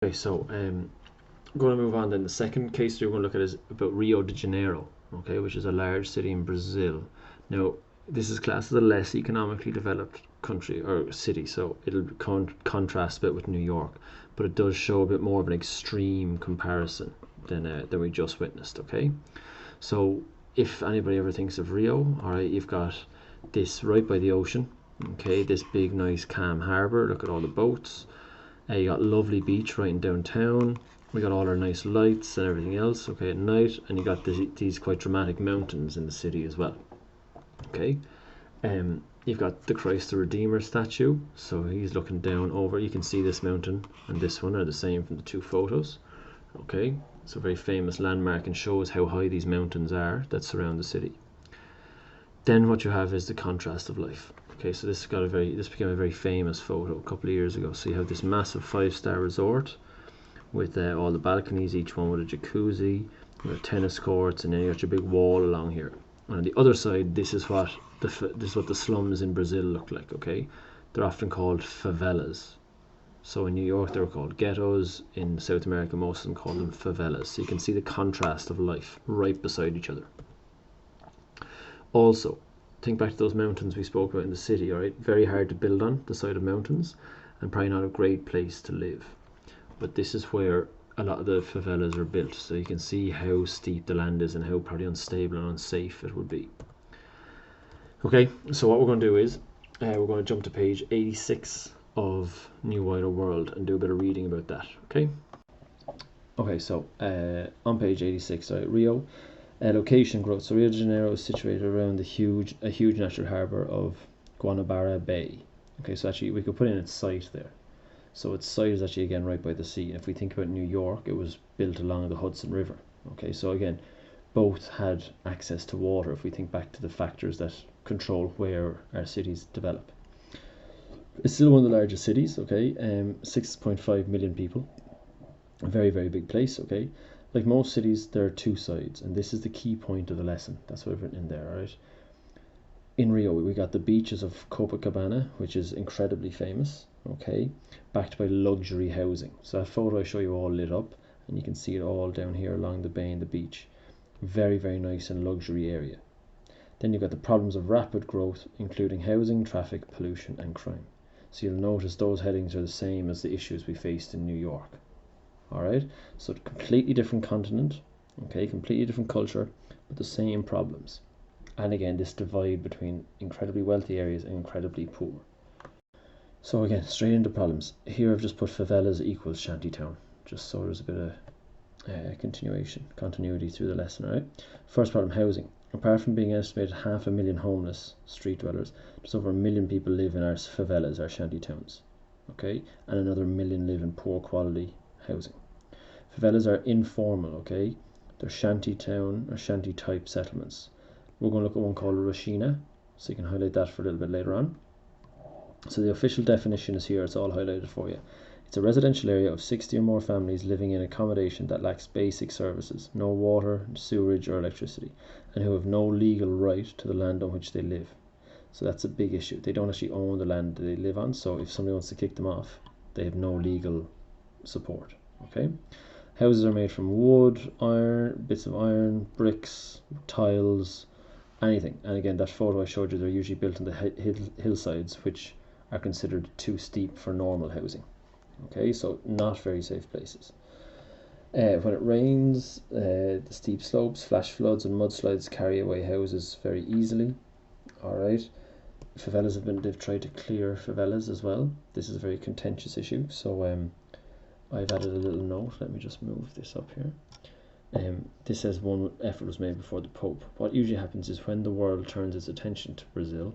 Okay, so I'm going to move on then. The second case we're going to look at is about Rio de Janeiro, okay, which is a large city in Brazil. Now, this is classed as a less economically developed country or city, so it'll contrast a bit with New York, but it does show a bit more of an extreme comparison than we just witnessed, okay? So if anybody ever thinks of Rio, all right, you've got this right by the ocean, okay, this big, nice, calm harbour. Look at all the boats. You got lovely beach right in downtown. We got all our nice lights and everything else, okay, at night. And you got these quite dramatic mountains in the city as well, okay. You've got the Christ the Redeemer statue, so he's looking down over. You can see this mountain and this one are the same from the two photos, okay. It's a very famous landmark and shows how high these mountains are that surround the city. Then what you have is the contrast of life. Okay, so this became a very famous photo a couple of years ago. So you have this massive 5-star resort with all the balconies, each one with a jacuzzi, with tennis courts, and then you got your big wall along here. And on the other side, this is what the slums in Brazil look like. Okay, they're often called favelas. So in New York they were called ghettos. In South America, most of them call them favelas. So you can see the contrast of life right beside each other. Also, think back to those mountains we spoke about in the city, all right? Very hard to build on the side of mountains and probably not a great place to live. But this is where a lot of the favelas are built. So you can see how steep the land is and how probably unstable and unsafe it would be. Okay, so what we're going to do is we're going to jump to page 86 of New Wider World and do a bit of reading about that, okay? Okay, so on page 86, Rio. Location growth. So Rio de Janeiro is situated around a huge natural harbour of Guanabara Bay. Okay, so actually we could put in its site there. So its site is actually again right by the sea. And if we think about New York, it was built along the Hudson River. Okay, so again, both had access to water if we think back to the factors that control where our cities develop. It's still one of the largest cities, okay, 6.5 million people. A very, very big place, okay. Like most cities, there are two sides, and this is the key point of the lesson. That's what I've written in there, all right? In Rio, we got the beaches of Copacabana, which is incredibly famous, okay, backed by luxury housing. So that photo I show you all lit up, and you can see it all down here along the bay and the beach. Very, very nice and luxury area. Then you've got the problems of rapid growth, including housing, traffic, pollution, and crime. So you'll notice those headings are the same as the issues we faced in New York. Alright, so completely different continent, okay, completely different culture, but the same problems. And again, this divide between incredibly wealthy areas and incredibly poor. So again, straight into problems. Here I've just put favelas equals shantytown, just so there's a bit of continuity through the lesson, alright? First problem, housing. Apart from being estimated 500,000 homeless street dwellers, there's over 1 million people live in our favelas, our shantytowns, okay? And another 1 million live in poor quality housing. Favelas are informal, okay? They're shantytown or shanty type settlements. We're going to look at one called Rashina, so you can highlight that for a little bit later on. So the official definition is here, it's all highlighted for you. It's a residential area of 60 or more families living in accommodation that lacks basic services, no water, sewerage or electricity, and who have no legal right to the land on which they live. So that's a big issue. They don't actually own the land they live on, so if somebody wants to kick them off, they have no legal support, okay? Houses are made from wood, iron, bits of iron, bricks, tiles, anything. And again, that photo I showed you, they're usually built on the hillsides, which are considered too steep for normal housing. Okay, so not very safe places. When it rains, the steep slopes, flash floods and mudslides carry away houses very easily. Alright, favelas they've tried to clear favelas as well. This is a very contentious issue, so I've added a little note. Let me just move this up here. This says one effort was made before the Pope. What usually happens is when the world turns its attention to Brazil,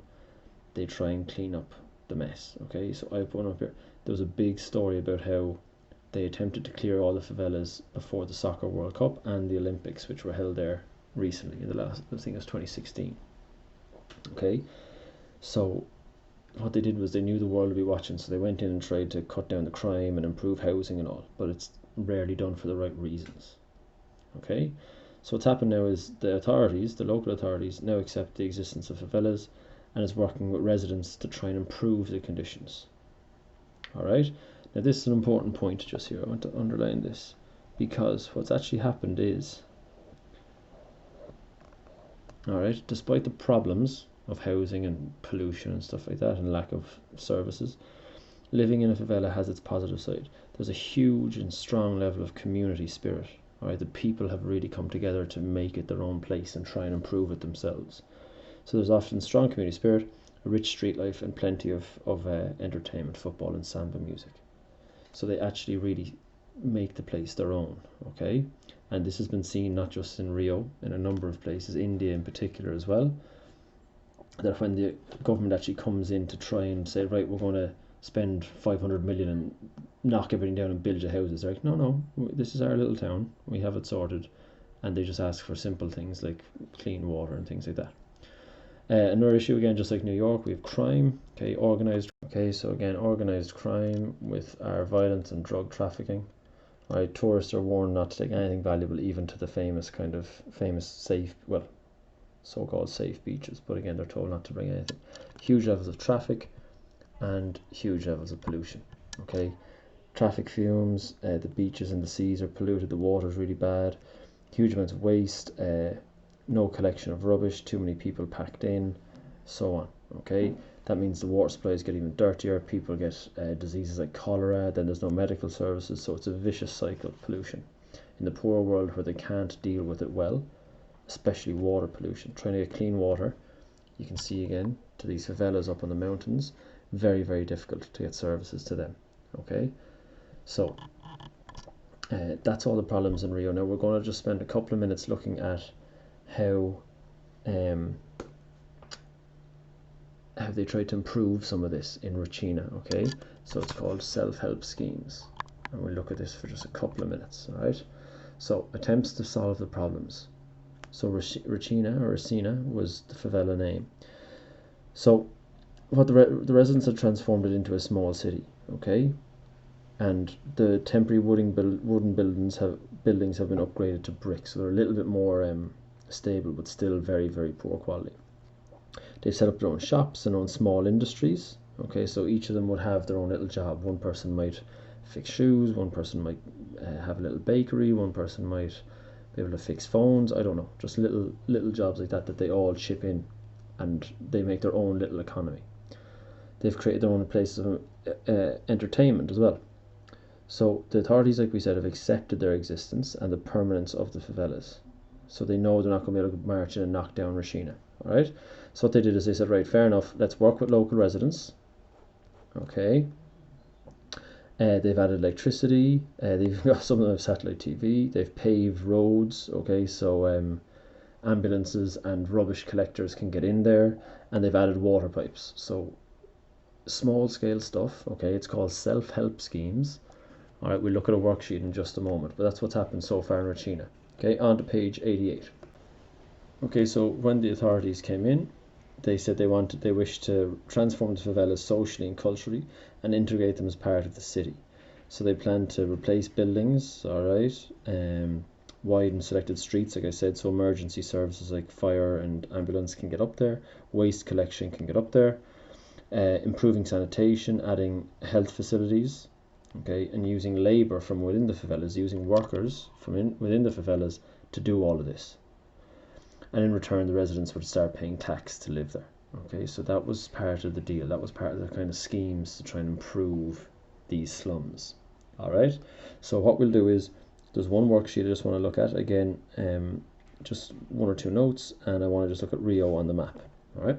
they try and clean up the mess. Okay, so I put one up here. There was a big story about how they attempted to clear all the favelas before the Soccer World Cup and the Olympics, which were held there recently in the last, I think it was 2016. Okay, so what they did was they knew the world would be watching, so they went in and tried to cut down the crime and improve housing and all, but it's rarely done for the right reasons. Okay, so what's happened now is the local authorities now accept the existence of favelas and is working with residents to try and improve the conditions. Alright, Now this is an important point just here. I want to underline this, because what's actually happened is, alright, despite the problems of housing and pollution and stuff like that and lack of services, living in a favela has its positive side. There's a huge and strong level of community spirit. Alright, the people have really come together to make it their own place and try and improve it themselves. So there's often strong community spirit, a rich street life, and plenty of entertainment, football and samba music. So they actually really make the place their own, okay? And this has been seen not just in Rio, in a number of places, India in particular as well, that when the government actually comes in to try and say, right, we're going to spend 500 million and knock everything down and build your houses, they're like, no, this is our little town, we have it sorted. And they just ask for simple things like clean water and things like that. Another issue, again, just like New York, we have crime, okay, organized, okay, so again, organized crime with our violence and drug trafficking. Right, tourists are warned not to take anything valuable, even to the famous safe, well, so-called safe beaches, but again, they're told not to bring anything. Huge levels of traffic and huge levels of pollution, okay. Traffic fumes, the beaches and the seas are polluted, the water is really bad, huge amounts of waste, no collection of rubbish, too many people packed in, so on, okay. That means the water supplies get even dirtier, people get diseases like cholera, then there's no medical services, so it's a vicious cycle of pollution. In the poor world where they can't deal with it well, especially water pollution, trying to get clean water, you can see again, to these favelas up on the mountains, very, very difficult to get services to them, okay. So, that's all the problems in Rio. Now we're going to just spend a couple of minutes looking at how they tried to improve some of this in Regina, okay? So it's called self-help schemes. And we'll look at this for just a couple of minutes, all right? So, attempts to solve the problems. So Regina, or Racina, was the favela name. So, what the residents had transformed it into a small city, okay? And the temporary wooden buildings have been upgraded to brick, so they're a little bit more stable, but still very, very poor quality. They've set up their own shops and own small industries, okay, so each of them would have their own little job. One person might fix shoes, one person might have a little bakery, one person might be able to fix phones, I don't know, just little jobs like that they all chip in, and they make their own little economy. They've created their own places of entertainment as well. So the authorities, like we said, have accepted their existence and the permanence of the favelas. So they know they're not going to be able to march in and knock down Regina. Alright? So what they did is they said, right, fair enough, let's work with local residents. Okay. They've added electricity, they've got some of them have satellite TV, they've paved roads, okay, so ambulances and rubbish collectors can get in there, and they've added water pipes. So small scale stuff, okay, it's called self-help schemes. Alright, we'll look at a worksheet in just a moment, but that's what's happened so far in Regina. Okay, on to page 88. Okay, so when the authorities came in, they said they wished to transform the favelas socially and culturally and integrate them as part of the city. So they planned to replace buildings, alright, widen selected streets, like I said, so emergency services like fire and ambulance can get up there, waste collection can get up there, improving sanitation, adding health facilities, okay, and using labour from within the favelas, using workers from within the favelas to do all of this. And in return, the residents would start paying tax to live there. Okay, so that was part of the deal. That was part of the kind of schemes to try and improve these slums. All right, so what we'll do is, there's one worksheet I just want to look at. Again, just one or two notes, and I want to just look at Rio on the map. All right.